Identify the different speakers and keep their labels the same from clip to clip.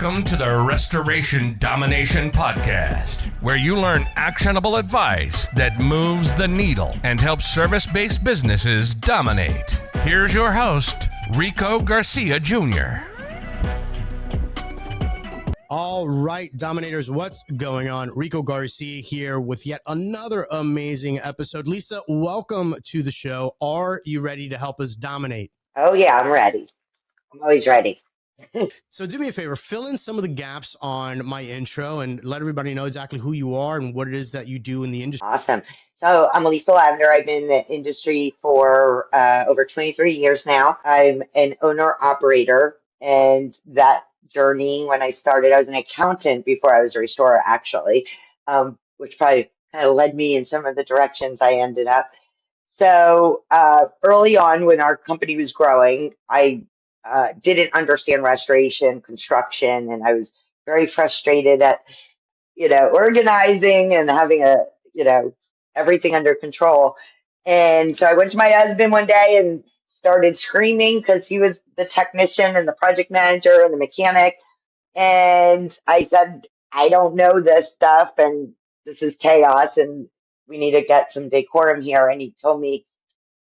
Speaker 1: Welcome to the Restoration Domination Podcast, where you learn actionable advice that moves the needle and helps service-based businesses dominate. Here's your host, Rico Garcia Jr.
Speaker 2: All right, Dominators, what's going on? Rico Garcia here with yet another amazing episode. Lisa, welcome to the show. Are you ready to help us dominate?
Speaker 3: Oh, yeah, I'm ready. I'm always ready.
Speaker 2: So do me a favor, fill in some of the gaps on my intro and let everybody know exactly who you are and what it is that you do in the industry.
Speaker 3: Awesome. So I'm Lisa Lavender. I've been in the industry for over 23 years now. I'm an owner-operator, and that journey, when I started, I was an accountant before I was a restorer, actually, which probably kind of led me in some of the directions I ended up. So early on, when our company was growing, I didn't understand restoration, construction, and I was very frustrated at, organizing and having everything under control. And so I went to my husband one day and started screaming because he was the technician and the project manager and the mechanic. And I said, I don't know this stuff and this is chaos and we need to get some decorum here. And he told me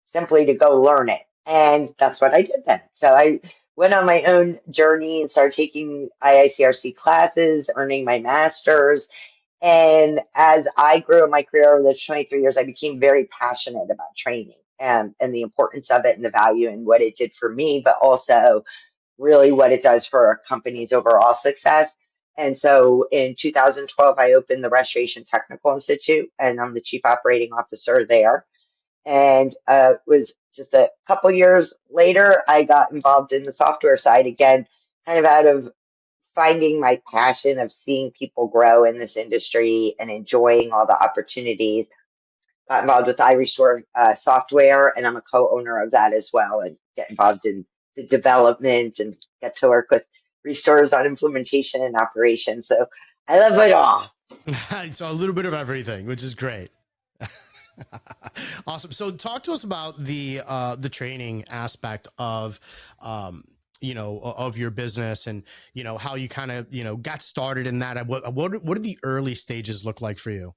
Speaker 3: simply to go learn it. And that's what I did then. So I went on my own journey and started taking IICRC classes, earning my master's. And as I grew in my career over the 23 years, I became very passionate about training and the importance of it and the value and what it did for me, but also really what it does for a company's overall success. And so in 2012, I opened the Restoration Technical Institute, and I'm the chief operating officer there. And it was just a couple years later, I got involved in the software side again, kind of out of finding my passion of seeing people grow in this industry and enjoying all the opportunities. Got involved with iRestore software, and I'm a co-owner of that as well, and get involved in the development and get to work with restorers on implementation and operations. So I love it all.
Speaker 2: So a little bit of everything, which is great. Awesome. So talk to us about the training aspect of of your business and how you kind of got started in that. What did the early stages look like for you?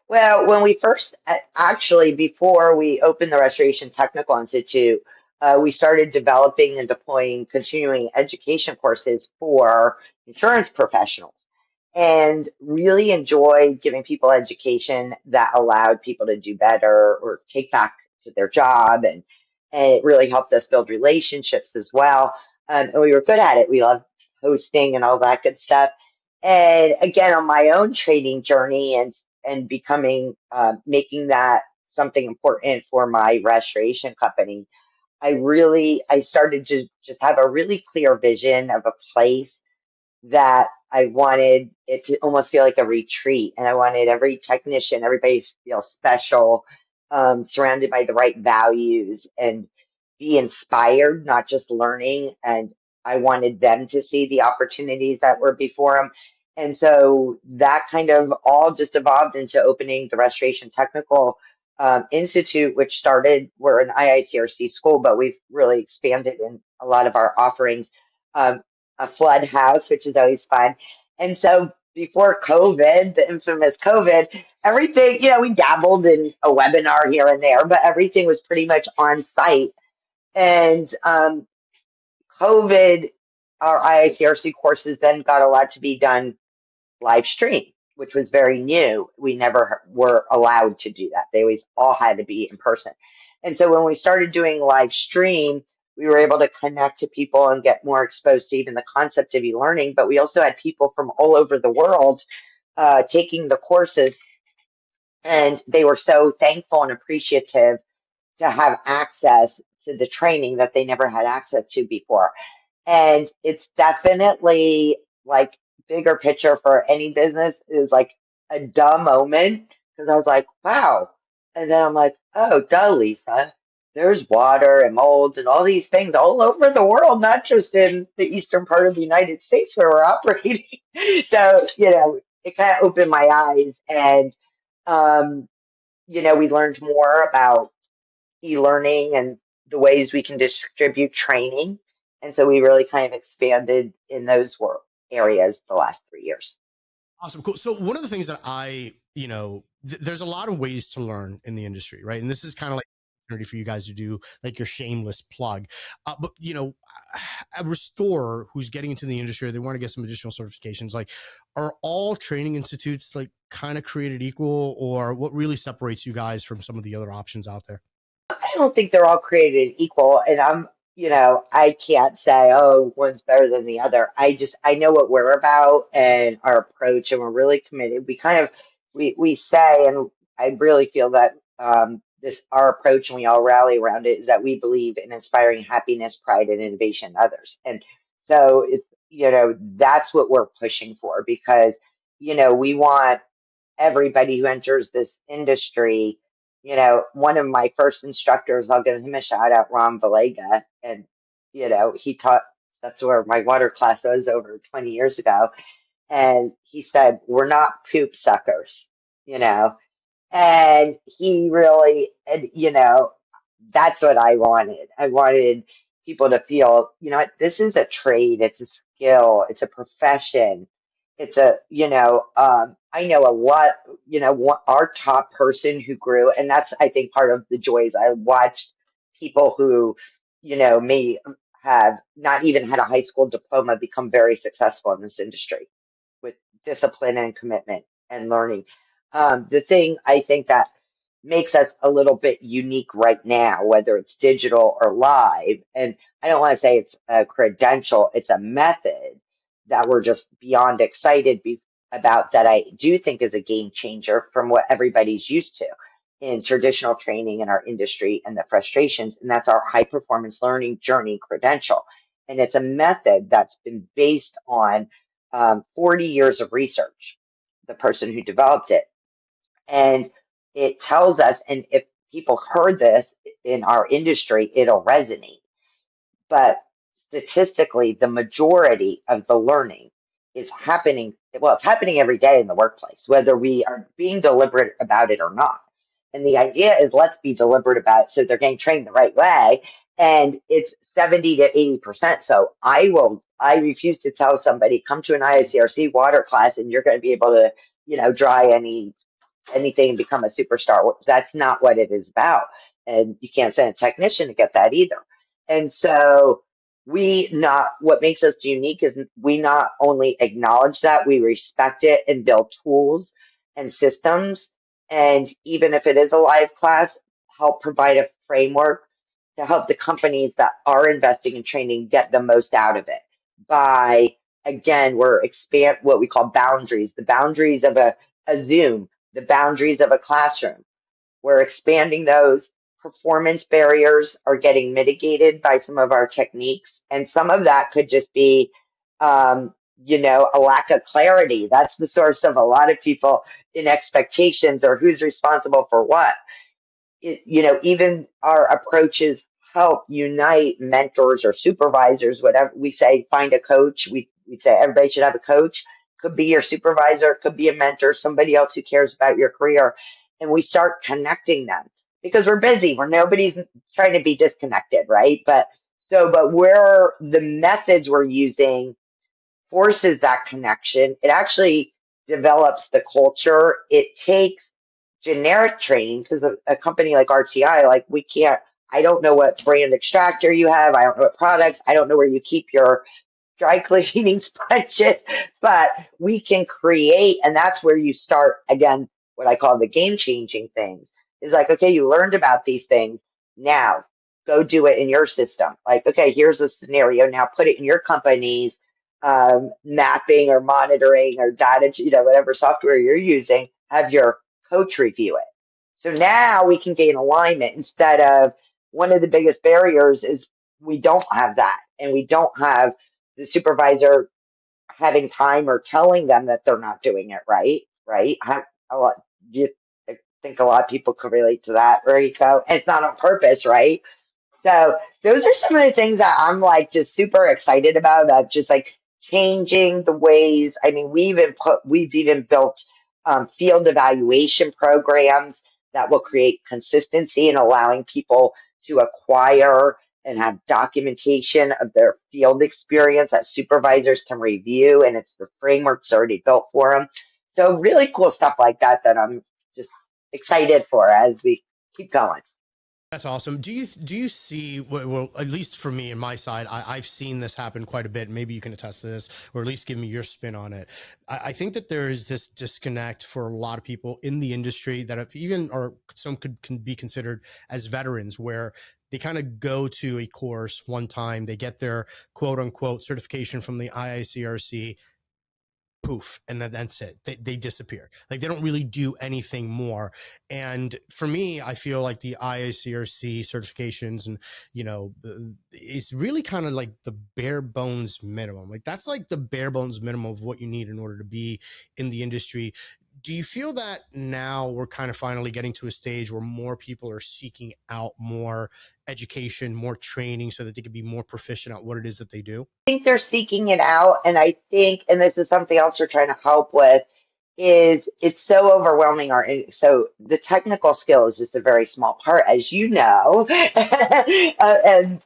Speaker 3: Well, when we first, actually, before we opened the Restoration Technical Institute, we started developing and deploying continuing education courses for insurance professionals and really enjoyed giving people education that allowed people to do better or take back to their job. And it really helped us build relationships as well. And we were good at it. We loved hosting and all that good stuff. And again, on my own training journey and becoming, making that something important for my restoration company, I started to just have a really clear vision of a place that I wanted it to almost feel like a retreat. And I wanted every technician, everybody to feel special, surrounded by the right values and be inspired, not just learning. And I wanted them to see the opportunities that were before them. And so that kind of all just evolved into opening the Restoration Technical Institute, which started, we're an IICRC school, but we've really expanded in a lot of our offerings. A flood house, which is always fun. And so before COVID, the infamous COVID, everything, we dabbled in a webinar here and there, but everything was pretty much on site. And COVID, our IICRC courses then got allowed to be done live stream, which was very new. We never were allowed to do that. They always all had to be in person. And so when we started doing live stream, we were able to connect to people and get more exposed to even the concept of e-learning. But we also had people from all over the world taking the courses. And they were so thankful and appreciative to have access to the training that they never had access to before. And it's definitely like bigger picture for any business is like a duh moment because I was like, wow. And then I'm like, oh, duh, Lisa. There's water and mold and all these things all over the world, not just in the eastern part of the United States where we're operating. So, it kind of opened my eyes. And, we learned more about e-learning and the ways we can distribute training. And so we really kind of expanded in those areas the last 3 years.
Speaker 2: Awesome. Cool. So one of the things that there's a lot of ways to learn in the industry, right? And this is kind of like an opportunity for you guys to do like your shameless plug. But a restorer who's getting into the industry, they want to get some additional certifications. Like, are all training institutes like kind of created equal, or what really separates you guys from some of the other options out there?
Speaker 3: I don't think they're all created equal. And I can't say, oh, one's better than the other. I know what we're about and our approach, and we're really committed. We say, and I really feel that our approach, and we all rally around it, is that we believe in inspiring happiness, pride, and innovation in others. And so that's what we're pushing for, because, we want everybody who enters this industry. One of my first instructors, I'll give him a shout out, Ron Valega, and he taught. That's where my water class was over 20 years ago, and he said, "We're not poop suckers," you know, and he really, and that's what I wanted. I wanted people to feel, this is a trade, it's a skill, it's a profession. It's I know a lot, our top person who grew, and that's, I think, part of the joys. I watched people who, may have not even had a high school diploma become very successful in this industry with discipline and commitment and learning. The thing I think that makes us a little bit unique right now, whether it's digital or live, and I don't want to say it's a credential, it's a method that we're just beyond excited about, that I do think is a game changer from what everybody's used to in traditional training in our industry and the frustrations. And that's our high performance learning journey credential. And it's a method that's been based on 40 years of research, the person who developed it. And it tells us, and if people heard this in our industry, it'll resonate. But statistically, the majority of the learning is happening. Well, it's happening every day in the workplace, whether we are being deliberate about it or not. And the idea is, let's be deliberate about it so they're getting trained the right way. And it's 70 to 80%. So I refuse to tell somebody, come to an IICRC water class and you're going to be able to, dry anything and become a superstar. That's not what it is about. And you can't send a technician to get that either. And so what makes us unique is we not only acknowledge that, we respect it and build tools and systems. And even if it is a live class, help provide a framework to help the companies that are investing in training get the most out of it by, again, we're expand what we call boundaries, the boundaries of a Zoom, the boundaries of a classroom. We're expanding those. Performance barriers are getting mitigated by some of our techniques. And some of that could just be, a lack of clarity. That's the source of a lot of people in expectations, or who's responsible for what. Even our approaches help unite mentors or supervisors, whatever we say, find a coach. We say everybody should have a coach. Could be your supervisor, could be a mentor, somebody else who cares about your career. And we start connecting them because we're busy. Nobody's trying to be disconnected, right? But where the methods we're using forces that connection, it actually develops the culture. It takes generic training, because a company like RTI, like I don't know what brand extractor you have. I don't know what products. I don't know where you keep your dry cleaning sponges, but we can create, and that's where you start, again, what I call the game changing things. Is like, okay, you learned about these things. Now go do it in your system. Like, okay, here's a scenario. Now put it in your company's mapping or monitoring or data, whatever software you're using, have your coach review it. So now we can gain alignment, instead of, one of the biggest barriers is we don't have that, and we don't have the supervisor having time or telling them that they're not doing it right. Right? I think a lot of people can relate to that, right? So, and it's not on purpose, right? So those are some of the things that I'm like just super excited about just like changing the ways. I mean, we've even built field evaluation programs that will create consistency and allowing people to acquire and have documentation of their field experience that supervisors can review, and it's the framework's already built for them. So really cool stuff like that that I'm just excited for as we keep going.
Speaker 2: That's awesome. Do you see, well, at least for me and my side, I've seen this happen quite a bit. Maybe you can attest to this, or at least give me your spin on it. I think that there is this disconnect for a lot of people in the industry that have even, or some can be considered as veterans, where they kind of go to a course one time, they get their quote unquote certification from the IICRC, poof, and then that's it. They disappear. Like they don't really do anything more. And for me, I feel like the IICRC certifications and, it's really kind of like the bare bones minimum. Like that's like the bare bones minimum of what you need in order to be in the industry. Do you feel that now we're kind of finally getting to a stage where more people are seeking out more education, more training so that they can be more proficient at what it is that they do?
Speaker 3: Think they're seeking it out, and I think, and this is something else we're trying to help with, is it's so overwhelming. So the technical skill is just a very small part, as you know, and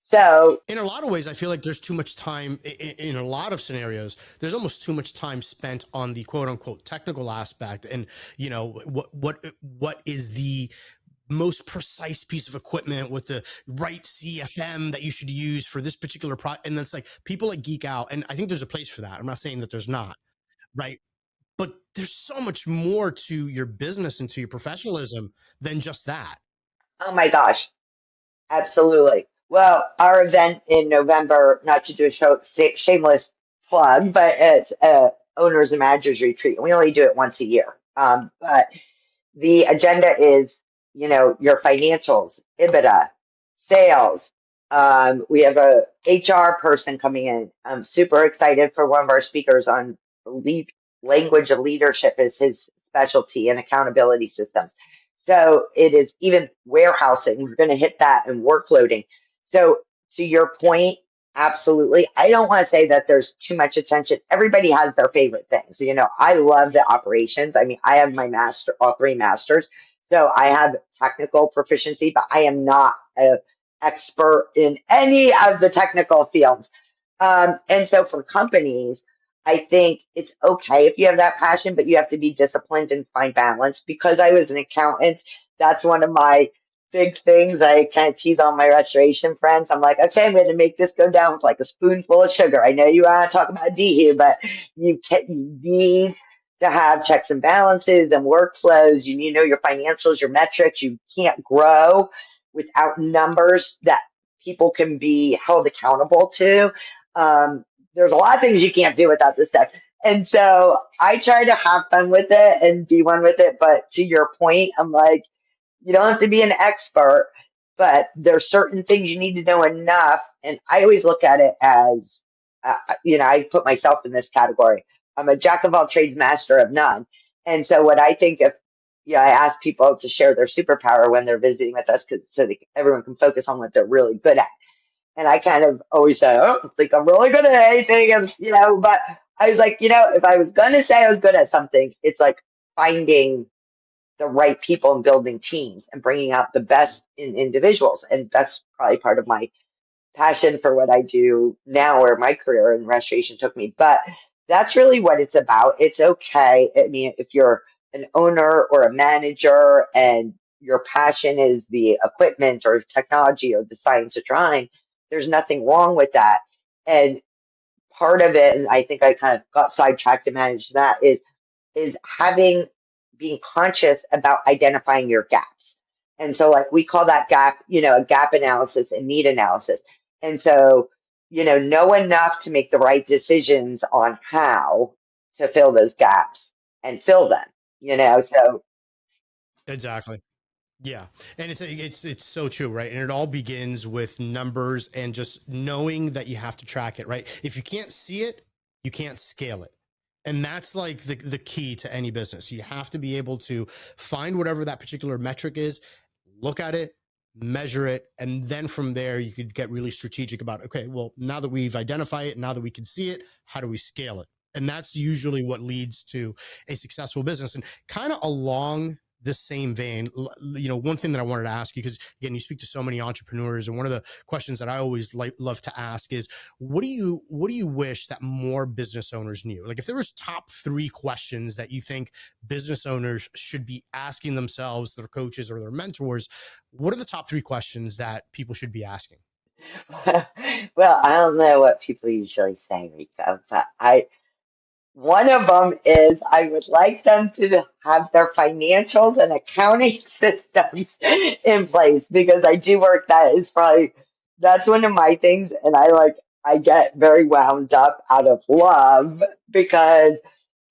Speaker 3: so
Speaker 2: In a lot of ways, I feel like there's too much time in a lot of scenarios. There's almost too much time spent on the quote unquote technical aspect, and what is the most precise piece of equipment with the right CFM that you should use for this particular product. And that's like people like geek out, and I think there's a place for that. I'm not saying that there's not, right? But there's so much more to your business and to your professionalism than just that.
Speaker 3: oh my gosh, absolutely. Well, our event in November, not to do a shameless plug, but it's owners and managers retreat. We only do it once a year, but the agenda is, your financials, EBITDA, sales. We have a HR person coming in. I'm super excited for one of our speakers on language of leadership is his specialty and accountability systems. So it is even warehousing. We're going to hit that and workloading. So to your point, absolutely. I don't want to say that there's too much attention. Everybody has their favorite things. I love the operations. I mean, I have my all three masters. So I have technical proficiency, but I am not an expert in any of the technical fields. And so for companies, I think it's okay if you have that passion, but you have to be disciplined and find balance. Because I was an accountant, that's one of my big things I kind of tease on my restoration friends. I'm like, okay, I'm going to make this go down with like a spoonful of sugar. I know you want to talk about D here, but you need to have checks and balances and workflows. You need to know your financials, your metrics. You can't grow without numbers that people can be held accountable to. There's a lot of things you can't do without this stuff. And so I try to have fun with it and be one with it. But to your point, I'm like, you don't have to be an expert, but there's certain things you need to know enough. And I always look at it as, I put myself in this category. I'm a jack of all trades, master of none. And so what I think of, I ask people to share their superpower when they're visiting with us so that everyone can focus on what they're really good at. And I kind of always say, oh, I think I'm really good at anything. And, but I was like, if I was going to say I was good at something, it's like finding the right people and building teams and bringing out the best in individuals. And that's probably part of my passion for what I do now, where my career in restoration took me. But that's really what it's about. It's okay. I mean, if you're an owner or a manager and your passion is the equipment or technology or the science of drawing, there's nothing wrong with that. And part of it, and I think I kind of got sidetracked to manage that, is being conscious about identifying your gaps. And so like we call that gap, a gap analysis and need analysis. And so, know enough to make the right decisions on how to fill those gaps and fill them, so
Speaker 2: Exactly. Yeah. And it's so true, right? And it all begins with numbers and just knowing that you have to track it, right? If you can't see it, you can't scale it. And that's like the key to any business. You have to be able to find whatever that particular metric is, look at it, measure it, and then from there you could get really strategic about, okay, well, now that we've identified it, now that we can see it, how do we scale it? And that's usually what leads to a successful business. And kind of along this same vein, one thing that I wanted to ask you, because again, you speak to so many entrepreneurs, and one of the questions that I always love to ask is, what do you wish that more business owners knew? Like, if there was top 3 questions that you think business owners should be asking themselves, their coaches or their mentors, what are the top 3 questions that people should be asking?
Speaker 3: Well, I don't know what people usually say, Rico, but one of them is I would like them to have their financials and accounting systems in place, because I do work. That's one of my things. And I get very wound up out of love, because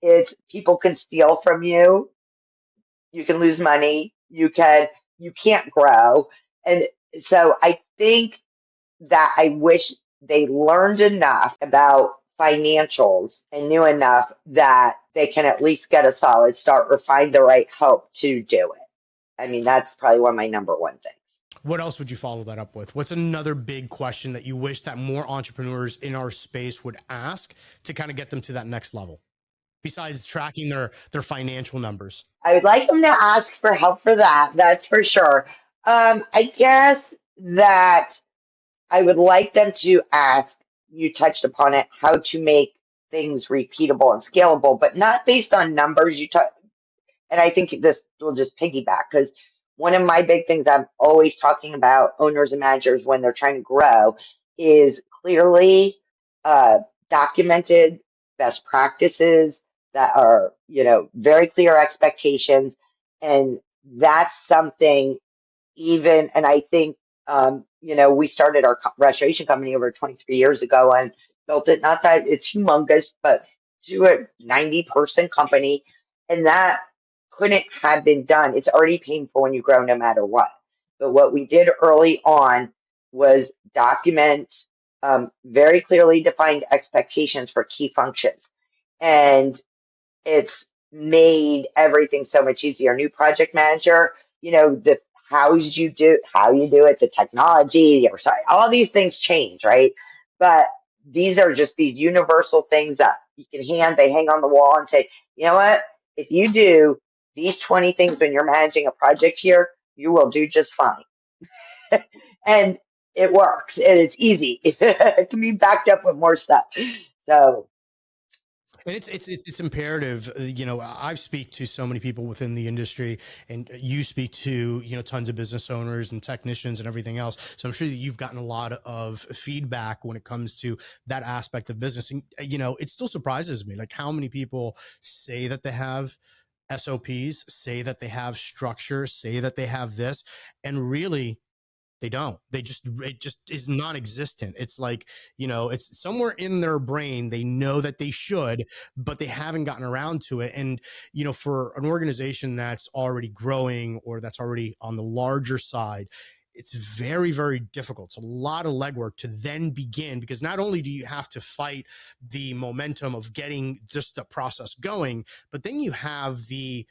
Speaker 3: it's people can steal from you. You can lose money. You can't grow. And so I think that I wish they learned enough about financials and knew enough that they can at least get a solid start or find the right help to do it. I mean, that's probably one of my number one things.
Speaker 2: What else would you follow that up with? What's another big question that you wish that more entrepreneurs in our space would ask to kind of get them to that next level, besides tracking their financial numbers?
Speaker 3: I would like them to ask for help for that. That's for sure. I guess that I would like them to ask, you touched upon it, how to make things repeatable and scalable, but not based on numbers. And I think this will just piggyback, because one of my big things I'm always talking about owners and managers when they're trying to grow is clearly documented best practices that are, very clear expectations. And that's something, even, and I think, we started our restoration company over 23 years ago and built it. Not that it's humongous, but to a 90-person company. And that couldn't have been done. It's already painful when you grow no matter what. But what we did early on was document very clearly defined expectations for key functions. And it's made everything so much easier. New project manager, the how you do it, the technology, all these things change, right? But these are just these universal things that you can they hang on the wall and say, you know what? If you do these 20 things when you're managing a project here, you will do just fine. And it works, and it's easy. It can be backed up with more stuff. So
Speaker 2: And it's imperative. I speak to so many people within the industry, and you speak to tons of business owners and technicians and everything else. So I'm sure that you've gotten a lot of feedback when it comes to that aspect of business. And it still surprises me, like, how many people say that they have SOPs, say that they have structure, say that they have this, and really they don't. It just is non-existent. It's like, it's somewhere in their brain. They know that they should, but they haven't gotten around to it. And, for an organization that's already growing or that's already on the larger side, it's very, very difficult. It's a lot of legwork to then begin, because not only do you have to fight the momentum of getting just the process going, but then you have the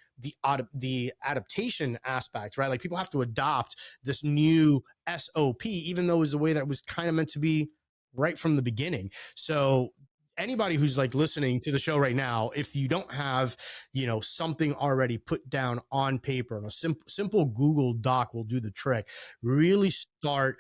Speaker 2: adaptation aspect, right? Like, people have to adopt this new SOP, even though it was the way that it was kind of meant to be right from the beginning. So anybody who's like listening to the show right now, if you don't have, something already put down on paper, and a simple Google Doc will do the trick. Really start,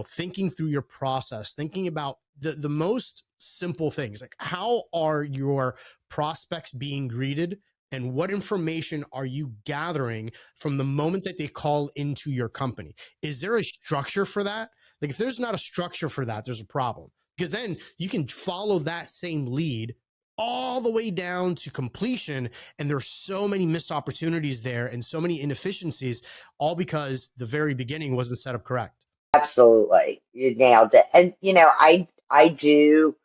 Speaker 2: thinking through your process, thinking about the most simple things, like, how are your prospects being greeted? And what information are you gathering from the moment that they call into your company? Is there a structure for that? Like, if there's not a structure for that, there's a problem, because then you can follow that same lead all the way down to completion. And there's so many missed opportunities there and so many inefficiencies, all because the very beginning wasn't set up correct.
Speaker 3: absolutely, you nailed it. And I do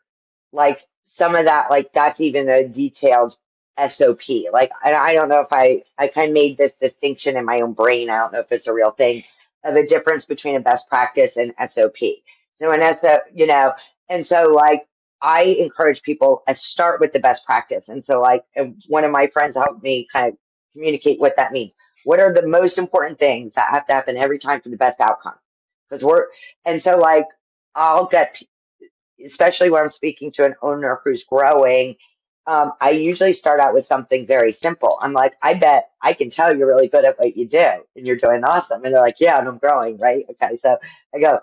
Speaker 3: like some of that, like that's even a detailed SOP. Like, and I don't know if I kind of made this distinction in my own brain. I don't know if it's a real thing, of a difference between a best practice and SOP. So an and so like I encourage people to start with the best practice. And so like one of my friends helped me kind of communicate what that means. What are the most important things that have to happen every time for the best outcome? Because and so like I'll get, especially when I'm speaking to an owner who's growing, I usually start out with something very simple. I'm like, I bet I can tell you're really good at what you do and you're doing awesome. And they're like, yeah, and I'm growing, right? Okay. So I go,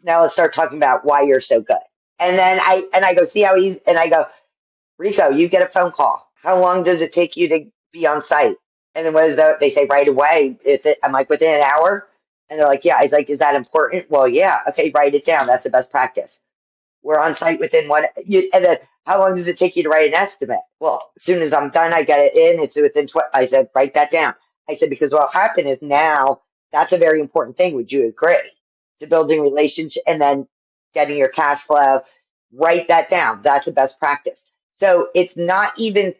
Speaker 3: now let's start talking about why you're so good. And then I go, see how he's, and I go, Rico, you get a phone call. How long does it take you to be on site? And then they say right away. I'm like, within an hour? And they're like, yeah. I was like, is that important? Well, yeah. Okay, write it down. That's the best practice. We're on site within and then how long does it take you to write an estimate? Well, as soon as I'm done, I get it in. It's within, I said, write that down. I said, because what'll happen is now that's a very important thing. Would you agree? To building relationship and then getting your cash flow, write that down. That's the best practice. So it's not even,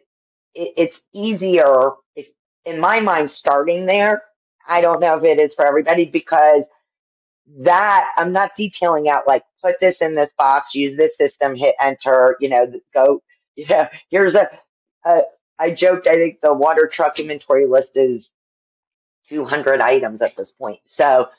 Speaker 3: it's easier in my mind starting there. I don't know if it is for everybody because that I'm not detailing out like put this in this box, use this system, hit enter, go. Yeah, here's a I joked. I think the water truck inventory list is 200 items at this point. So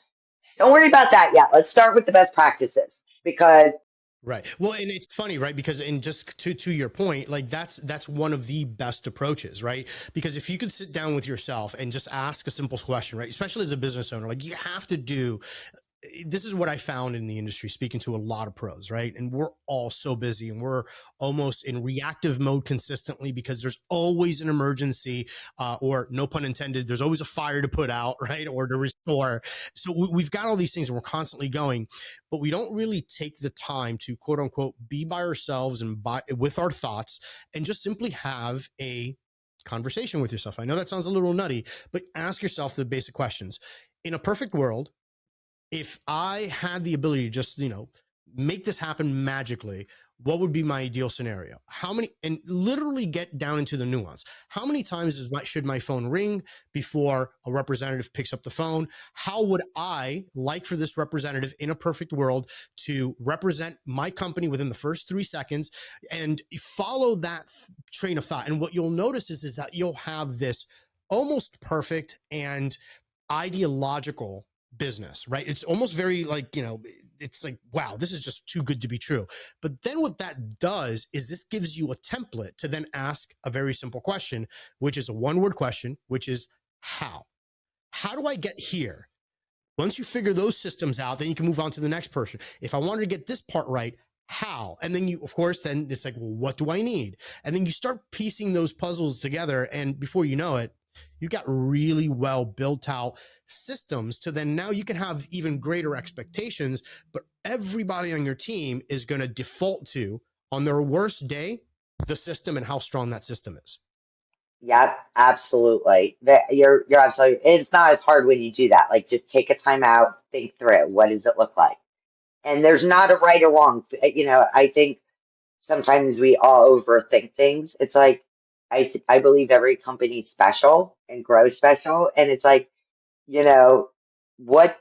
Speaker 3: don't worry about that yet. Let's start with the best practices because
Speaker 2: Right. Well, and it's funny, right? Because and just to your point, like that's one of the best approaches, right? Because if you could sit down with yourself and just ask a simple question, right? Especially as a business owner, like you have to do this is what I found in the industry, speaking to a lot of pros, right? And we're all so busy and we're almost in reactive mode consistently because there's always an emergency, or no pun intended, there's always a fire to put out, right? Or to restore. So we've got all these things and we're constantly going, but we don't really take the time to quote unquote be by ourselves and with our thoughts and just simply have a conversation with yourself. I know that sounds a little nutty, but ask yourself the basic questions. In a perfect world, if I had the ability to just, make this happen magically, what would be my ideal scenario? How many, and literally get down into the nuance. How many times should my phone ring before a representative picks up the phone? How would I like for this representative in a perfect world to represent my company within the first 3 seconds and follow that train of thought? And what you'll notice is that you'll have this almost perfect and ideological business, right? It's almost very like, it's like, wow, this is just too good to be true. But then what that does is this gives you a template to then ask a very simple question, which is a one-word question, which is how? How do I get here? Once you figure those systems out, then you can move on to the next person. If I wanted to get this part right, how? And then you, of course, then it's like, well, what do I need? And then you start piecing those puzzles together. And before you know it, you got really well built out systems to then now you can have even greater expectations, but everybody on your team is going to default to, on their worst day, the system and how strong that system is.
Speaker 3: yeah, absolutely. You're absolutely. It's not as hard when you do that. Like just take a time out, think through what does it look like, and there's not a right or wrong. I think sometimes we all overthink things. It's like I believe every company's special and grows special, and it's like what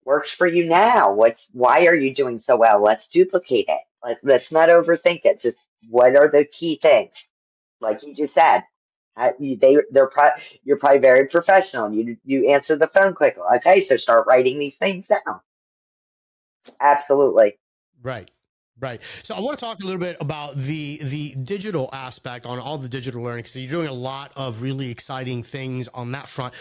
Speaker 3: works for you now. Why are you doing so well? Let's duplicate it. Let's not overthink it. Just what are the key things? Like you just said, you're probably very professional. You answer the phone quickly. Okay, so start writing these things down. Absolutely.
Speaker 2: Right. Right. So I want to talk a little bit about the digital aspect on all the digital learning, because you're doing a lot of really exciting things on that front.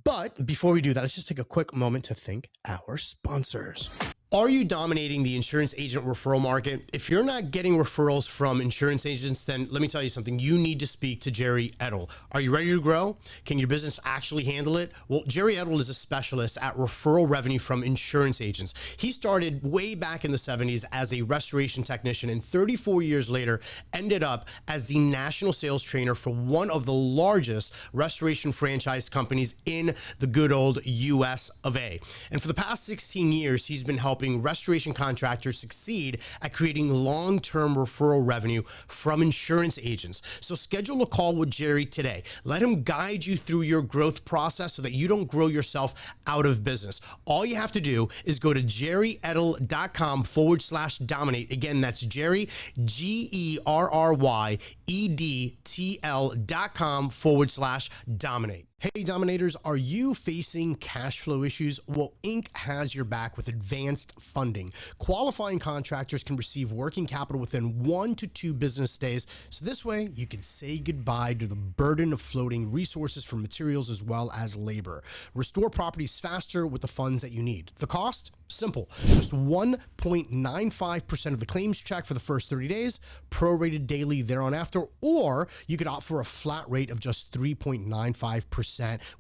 Speaker 2: But before we do that, let's just take a quick moment to thank our sponsors. Are you dominating the insurance agent referral market? If you're not getting referrals from insurance agents, then let me tell you something. You need to speak to Gerry Edtl. Are you ready to grow? Can your business actually handle it? Well, Gerry Edtl is a specialist at referral revenue from insurance agents. He started way back in the 70s as a restoration technician, and 34 years later ended up as the national sales trainer for one of the largest restoration franchise companies in the good old US of A. And for the past 16 years, he's been helping restoration contractors succeed at creating long-term referral revenue from insurance agents. So schedule a call with Gerry today. Let him guide you through your growth process so that you don't grow yourself out of business. All you have to do is go to gerryedtl.com/dominate. Again, that's Gerry, GerryEdtl.com/dominate. Hey Dominators, are you facing cash flow issues? Well, Inc. has your back with advanced funding. Qualifying contractors can receive working capital within 1 to 2 business days. So this way you can say goodbye to the burden of floating resources for materials as well as labor. Restore properties faster with the funds that you need. The cost? Simple. Just 1.95% of the claims check for the first 30 days, prorated daily thereon after, or you could opt for a flat rate of just 3.95%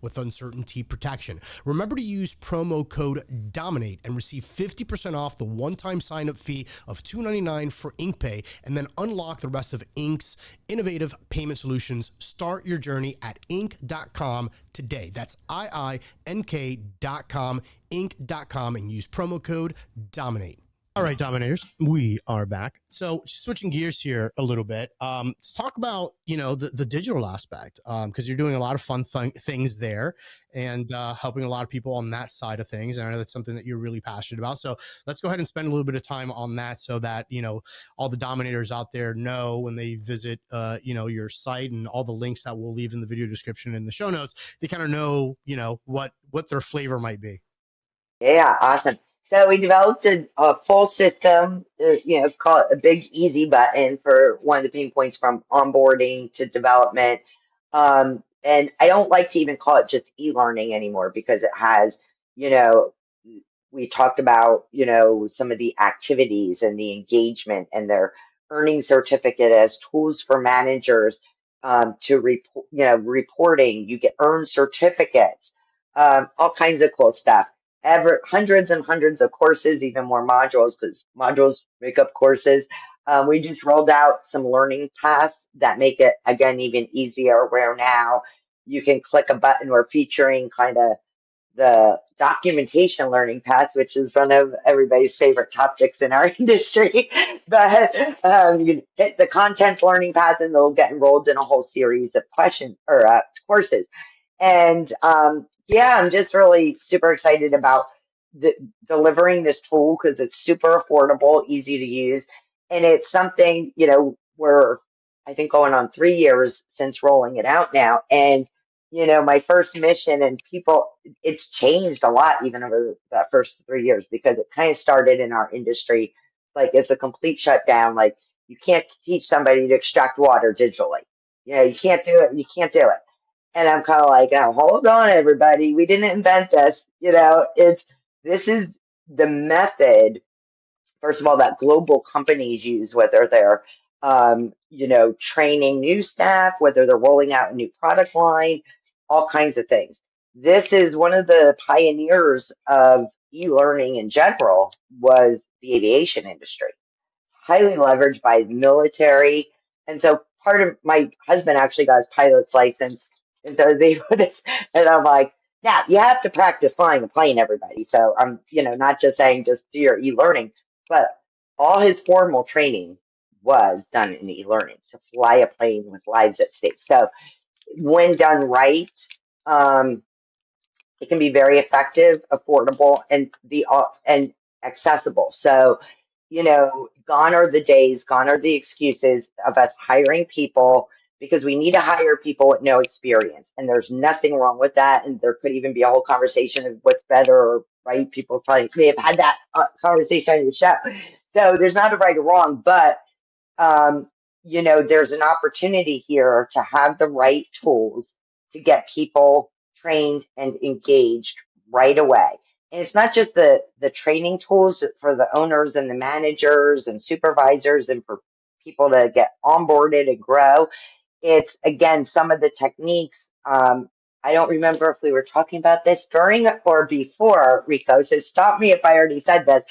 Speaker 2: with uncertainty protection. Remember to use promo code DOMINATE and receive 50% off the one-time sign-up fee of $2.99 for InkPay, and then unlock the rest of Ink's innovative payment solutions. Start your journey at ink.com today. That's IINK.com, Inc.com, and use promo code DOMINATE. All right, Dominators, we are back. So switching gears here a little bit, let's talk about, the digital aspect, because you're doing a lot of fun things there and helping a lot of people on that side of things. And I know that's something that you're really passionate about. So let's go ahead and spend a little bit of time on that so that, all the Dominators out there know when they visit, your site and all the links that we'll leave in the video description and the show notes, they kind of know, what their flavor might be.
Speaker 3: Yeah, awesome. So we developed a full system, call it a big easy button for one of the pain points from onboarding to development. And I don't like to even call it just e-learning anymore because it has, you know, we talked about, some of the activities and the engagement and their earning certificate as tools for managers to report, reporting. You get earned certificates, all kinds of cool stuff. Hundreds and hundreds of courses, even more modules, because modules make up courses. We just rolled out some learning paths that make it, again, even easier, where now you can click a button. We're featuring kind of the documentation learning path, which is one of everybody's favorite topics in our industry. But you hit the contents learning path and they'll get enrolled in a whole series of questions or courses. And yeah, I'm just really super excited about delivering this tool because it's super affordable, easy to use. And it's something, we're, I think, going on 3 years since rolling it out now. And, my first mission and people, it's changed a lot even over that first 3 years because it kind of started in our industry like it's a complete shutdown. Like you can't teach somebody to extract water digitally. You can't do it. You can't do it. And I'm kind of like, oh, hold on, everybody. We didn't invent this. This is the method, first of all, that global companies use, whether they're, training new staff, whether they're rolling out a new product line, all kinds of things. This is one of the pioneers of e-learning in general was the aviation industry, highly leveraged by the military. And so part of my husband actually got his pilot's license. And so they put this, and I'm like, now you have to practice flying a plane, everybody. So I'm, not just saying just do your e-learning, but all his formal training was done in e-learning to fly a plane with lives at stake. So when done right, um, it can be very effective, affordable, and accessible. So, gone are the days, gone are the excuses of us hiring people because we need to hire people with no experience. And there's nothing wrong with that. And there could even be a whole conversation of what's better or right. People probably may have had that conversation on your show. So there's not a right or wrong, but um, there's an opportunity here to have the right tools to get people trained and engaged right away. And it's not just the training tools for the owners and the managers and supervisors and for people to get onboarded and grow. It's again some of the techniques. I don't remember if we were talking about this during or before, Rico. So stop me if I already said this.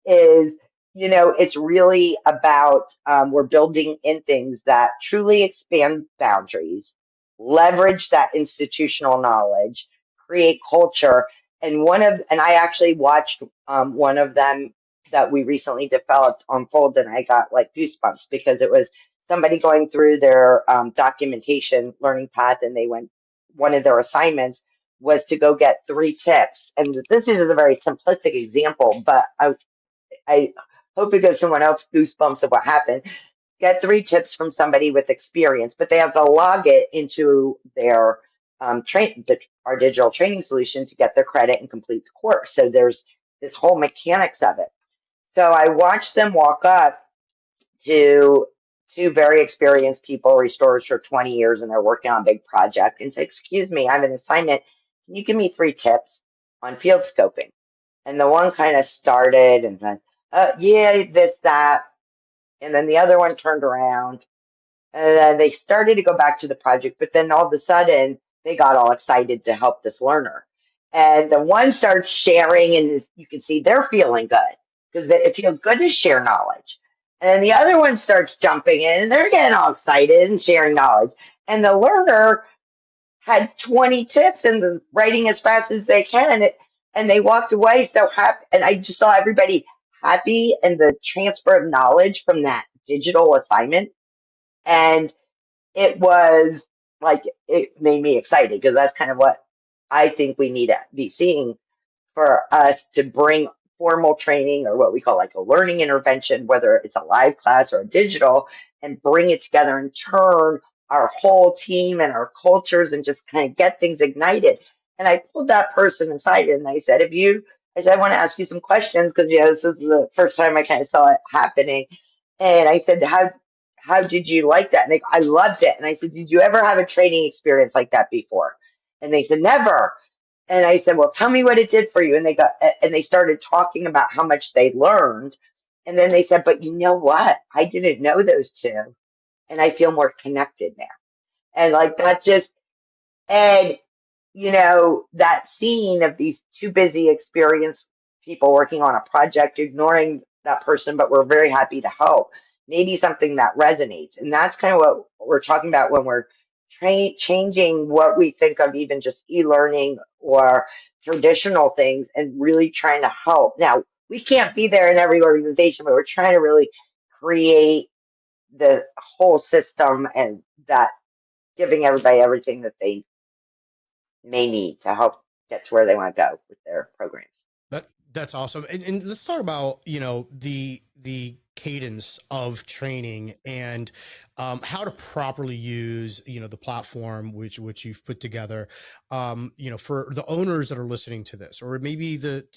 Speaker 3: Is it's really about we're building in things that truly expand boundaries, leverage that institutional knowledge, create culture. And I actually watched one of them that we recently developed unfold, and I got like goosebumps because it was somebody going through their documentation learning path, and one of their assignments was to go get 3 tips. And this is a very simplistic example, but I hope it gives someone else goosebumps of what happened. Get 3 tips from somebody with experience, but they have to log it into their our digital training solution to get the credit and complete the course. So there's this whole mechanics of it. So I watched them walk up to two very experienced people, restorers for 20 years, and they're working on a big project, and say, "Excuse me, I have an assignment. Can you give me 3 tips on field scoping?" And the one kind of started and then, yeah, this, that. And then the other one turned around and then they started to go back to the project, but then all of a sudden they got all excited to help this learner. And the one starts sharing, and you can see they're feeling good because it feels good to share knowledge. And the other one starts jumping in, and they're getting all excited and sharing knowledge. And the learner had 20 tips and writing as fast as they can. And they walked away so happy. And I just saw everybody happy and the transfer of knowledge from that digital assignment. And it was like, it made me excited because that's kind of what I think we need to be seeing for us to bring formal training or what we call like a learning intervention, whether it's a live class or a digital, and bring it together and turn our whole team and our cultures and just kind of get things ignited. And I pulled that person aside and I said, I want to ask you some questions because, this is the first time I kind of saw it happening. And I said, how did you like that? And they go, I loved it. And I said, did you ever have a training experience like that before? And they said, never. And I said, well, tell me what it did for you. And they started talking about how much they learned. And then they said, but you know what? I didn't know those two. And I feel more connected now. And like that just, and that scene of these two busy, experienced people working on a project, ignoring that person, but we're very happy to help. Maybe something that resonates. And that's kind of what we're talking about when we're changing what we think of even just e-learning or traditional things and really trying to help. Now, we can't be there in every organization, but we're trying to really create the whole system and that giving everybody everything that they may need to help get to where they want to go with their programs.
Speaker 2: That's awesome. And let's talk about, the cadence of training and how to properly use, the platform which you've put together, for the owners that are listening to this, or maybe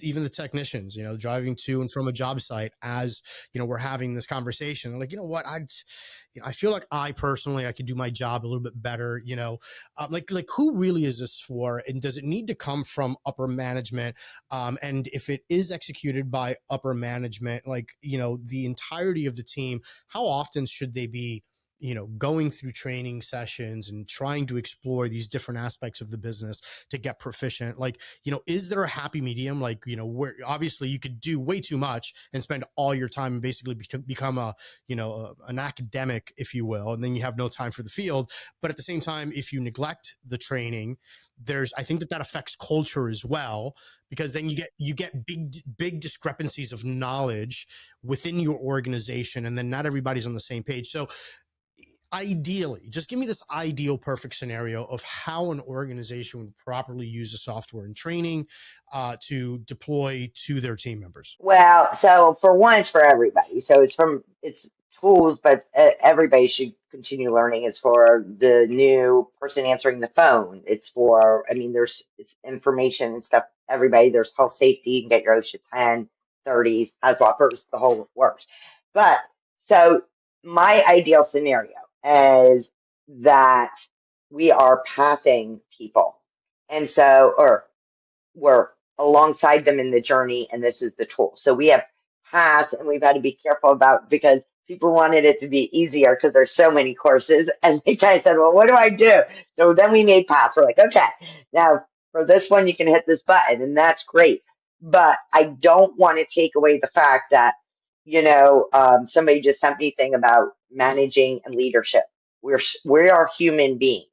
Speaker 2: even the technicians, driving to and from a job site as, we're having this conversation. Like, what I feel like I could do my job a little bit better, like who really is this for? And does it need to come from upper management? And if it is executed by upper management, like, the entirety of the team, how often should they be, going through training sessions and trying to explore these different aspects of the business to get proficient? Like, is there a happy medium? Like, where obviously you could do way too much and spend all your time and basically become an academic, if you will, and then you have no time for the field. But at the same time, if you neglect the training, I think that affects culture as well, because then you get big discrepancies of knowledge within your organization, and then not everybody's on the same page. So ideally, just give me this ideal perfect scenario of how an organization would properly use the software and training to deploy to their team members.
Speaker 3: Well, so for one, it's for everybody. So it's tools, but everybody should continue learning. It's for the new person answering the phone. It's for, it's information and stuff. Everybody, there's health safety. You can get your OSHA 10, 30s, ASWAPers, the whole works. But so my ideal scenario is that we are pathing people. And so, or we're alongside them in the journey, and this is the tool. So we have paths, and we've had to be careful about, because people wanted it to be easier because there's so many courses, and they kind of said, well, what do I do? So then we made paths. We're like, okay, now for this one, you can hit this button, and that's great. But I don't want to take away the fact that, somebody just sent me a thing about managing and leadership. We are human beings.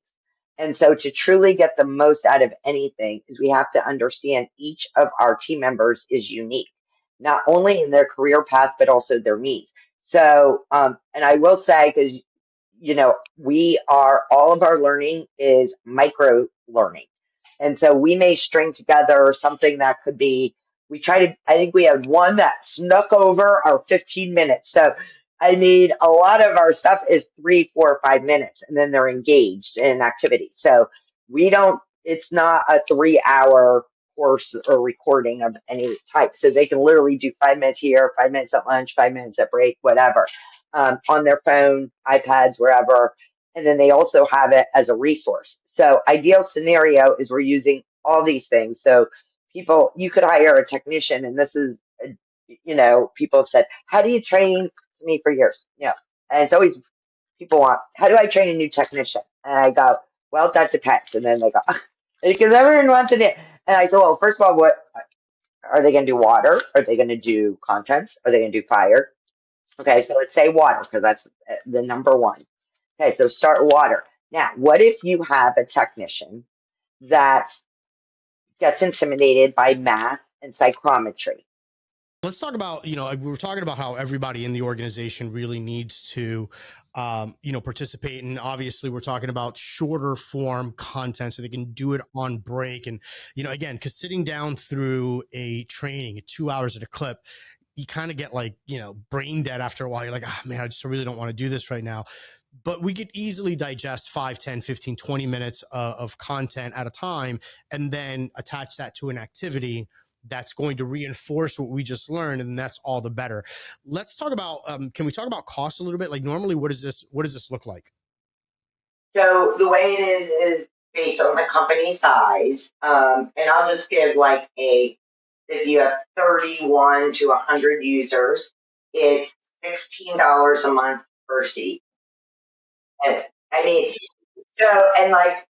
Speaker 3: And so to truly get the most out of anything is we have to understand each of our team members is unique, not only in their career path, but also their needs. So, and I will say, because, all of our learning is micro learning. And so we may string together something that could be, I think we had one that snuck over our 15 minutes. So a lot of our stuff is 3, 4, 5 minutes, and then they're engaged in activity. So we don't, it's not a 3 hour course or recording of any type. So they can literally do 5 minutes here, 5 minutes at lunch, 5 minutes at break, whatever, on their phone, iPads, wherever. And then they also have it as a resource. So ideal scenario is we're using all these things. So people, you could hire a technician, and this is, people have said, how do you train to me for years? And it's always people want, how do I train a new technician? And I go, well, that depends. And then they go, because everyone wants it. And I go, well, first of all, what are they going to do? Water? Are they going to do contents? Are they going to do fire? Okay, so let's say water, because that's the number one. Okay, so start water. Now, what if you have a technician that gets intimidated by math and psychrometry?
Speaker 2: Let's talk about, we were talking about how everybody in the organization really needs to, participate. And obviously we're talking about shorter form content so they can do it on break. And, again, because sitting down through a training, 2 hours at a clip, you kind of get like, brain dead after a while. You're like, oh man, I just really don't want to do this right now. But we could easily digest 5, 10, 15, 20 minutes of content at a time, and then attach that to an activity that's going to reinforce what we just learned, and that's all the better. Let's talk about, can we talk about cost a little bit? Like normally, what does this look like?
Speaker 3: So the way it is based on the company size. And I'll just give like if you have 31 to 100 users, it's $16 a month per seat. And I mean, and like,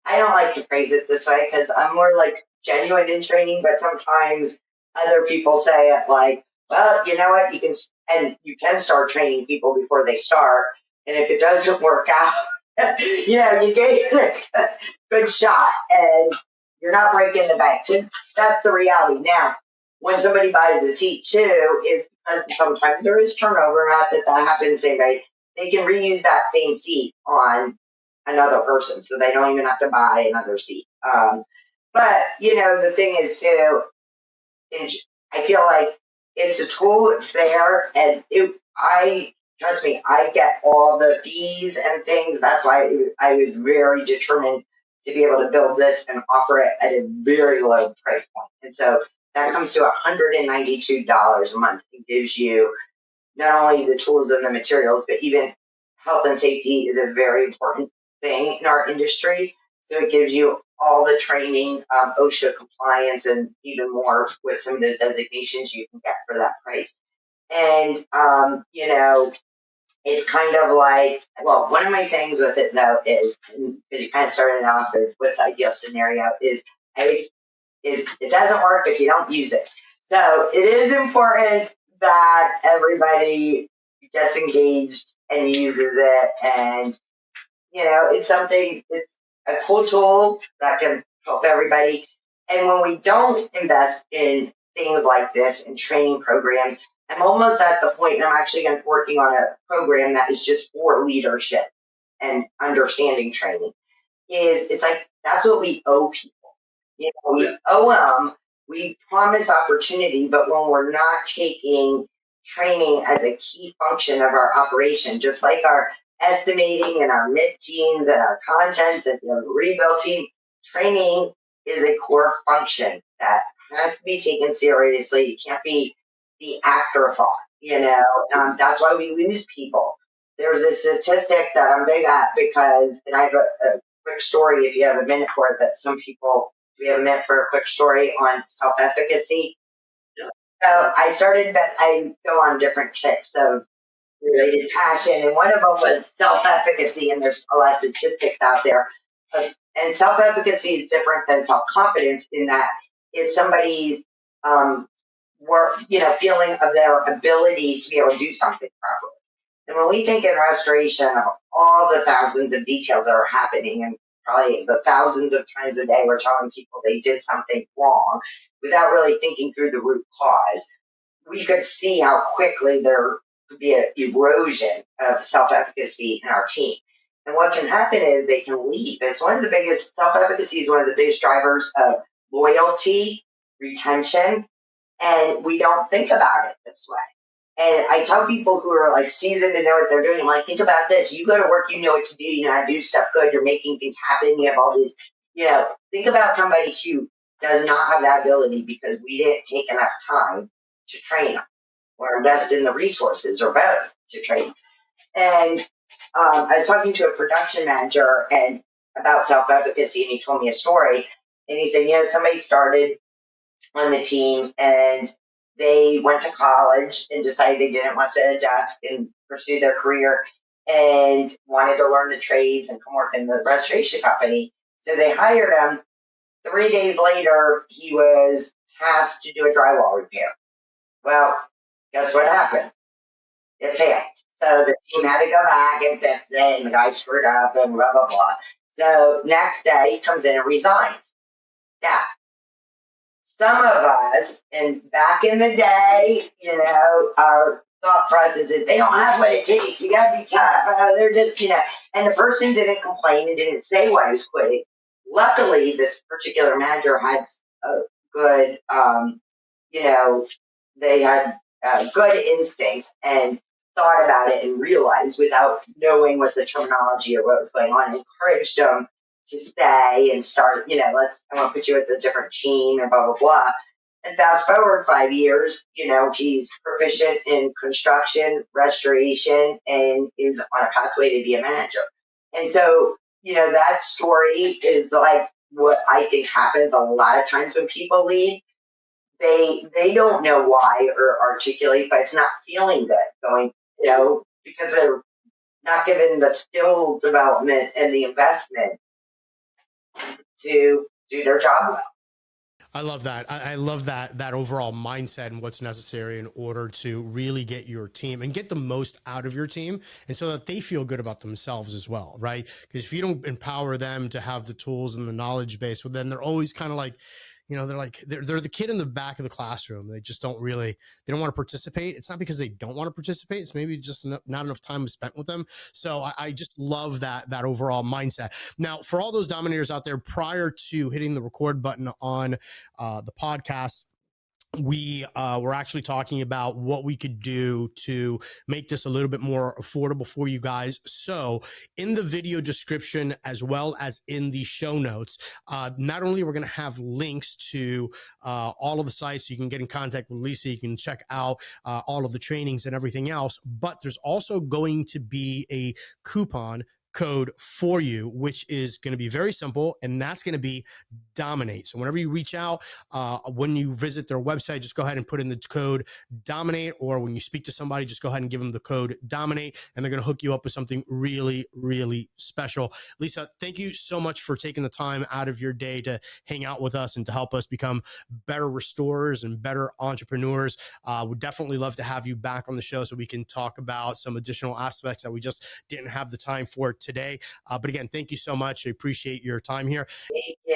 Speaker 3: I don't like to phrase it this way because I'm more like genuine in training, but sometimes other people say it like, well, you know what, you can start training people before they start. And if it doesn't work out, you gave it a good shot and you're not breaking the bank. That's the reality. Now, when somebody buys a seat too, is because sometimes there is turnover, not that happens same way. They can reuse that same seat on another person, so they don't even have to buy another seat. But the thing is too, I feel like it's a tool. It's there, and trust me, I get all the fees and things. That's why I was very determined to be able to build this and offer it at a very low price point. And so that comes to $192 a month. It gives you not only the tools and the materials, but even health and safety is a very important thing in our industry. So it gives you all the training, OSHA compliance, and even more with some of the designations you can get for that price. And, it's kind of like, well, one of my sayings with it though is, and it kind of started off as what's the ideal scenario is it doesn't work if you don't use it. So it is important that everybody gets engaged and uses it. And, it's a cool tool that can help everybody. And when we don't invest in things like this and training programs, I'm almost at the point, and I'm actually working on a program that is just for leadership and understanding training. It's like, that's what we owe people. We owe them, we promise opportunity, but when we're not taking training as a key function of our operation, just like our estimating and our MIT teams and our contents and the rebuild team, training is a core function that has to be taken seriously. You can't be the afterthought, that's why we lose people. There's a statistic that I'm big at because, and I have a quick story if you have a minute for it, that some people, we have a minute for a quick story on self-efficacy. So I go on different kicks of related passion, and one of them was self-efficacy, and there's a lot of statistics out there. And self-efficacy is different than self-confidence in that it's somebody's feeling of their ability to be able to do something properly. And when we think in restoration of all the thousands of details that are happening, and probably the thousands of times a day we're telling people they did something wrong without really thinking through the root cause, we could see how quickly there could be an erosion of self-efficacy in our team. And what can happen is they can leave. It's one of the biggest, self-efficacy is one of the biggest drivers of loyalty, retention, and we don't think about it this way. And I tell people who are like seasoned and know what they're doing, I'm like, think about this. You go to work, you know what to do, you know how to do stuff good, you're making things happen, you have all these, think about somebody who does not have that ability because we didn't take enough time to train them or invest in the resources or both to train. And I was talking to a production manager and about self-efficacy, and he told me a story. And he said, somebody started on the team and they went to college and decided they didn't want to sit at a desk and pursue their career and wanted to learn the trades and come work in the registration company. So they hired him. 3 days later, he was tasked to do a drywall repair. Well, guess what happened? It failed. So the team had to go back and fix it, and the guy screwed up and blah, blah, blah. So next day, he comes in and resigns. Now, some of us, and back in the day, our thought process is they don't have what it takes. You got to be tough. They're just, and the person didn't complain and didn't say why he was quitting. Luckily, this particular manager had a good, they had good instincts and thought about it and realized without knowing what the terminology or what was going on, encouraged them to stay and start, I want to put you with a different team and blah, blah, blah. And fast forward 5 years, he's proficient in construction, restoration, and is on a pathway to be a manager. And so, that story is like what I think happens a lot of times when people leave. They don't know why or articulate, but it's not feeling good going, because they're not given the skill development and the investment to do their job well.
Speaker 2: I love that. I love that overall mindset and what's necessary in order to really get your team and get the most out of your team, and so that they feel good about themselves as well, right? Because if you don't empower them to have the tools and the knowledge base, well, then they're always kind of like, they're the kid in the back of the classroom. They just don't want to participate. It's not because they don't want to participate. It's maybe just not enough time spent with them. So I just love that overall mindset. Now, for all those dominators out there, prior to hitting the record button on the podcast, we were actually talking about what we could do to make this a little bit more affordable for you guys. So in the video description, as well as in the show notes, not only we're going to have links to all of the sites, so you can get in contact with Lisa, you can check out all of the trainings and everything else, but there's also going to be a coupon code for you, which is going to be very simple, and that's going to be Dominate. So whenever you reach out, when you visit their website, just go ahead and put in the code Dominate, or when you speak to somebody, just go ahead and give them the code Dominate, and they're going to hook you up with something really, really special. Lisa, thank you so much for taking the time out of your day to hang out with us and to help us become better restorers and better entrepreneurs. Would definitely love to have you back on the show so we can talk about some additional aspects that we just didn't have the time for today. But again, thank you so much. I appreciate your time here.
Speaker 3: Yeah.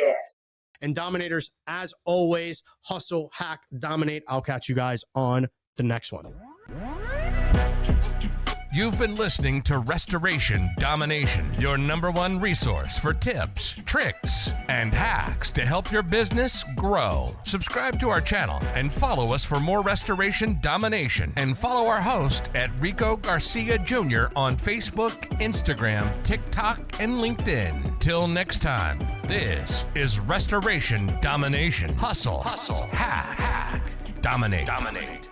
Speaker 2: And Dominators, as always, hustle, hack, dominate. I'll catch you guys on the next one.
Speaker 1: You've been listening to Restoration Domination, your #1 resource for tips, tricks, and hacks to help your business grow. Subscribe to our channel and follow us for more Restoration Domination. And follow our host at Rico Garcia Jr. on Facebook, Instagram, TikTok, and LinkedIn. Till next time, this is Restoration Domination. Hustle, hack, dominate.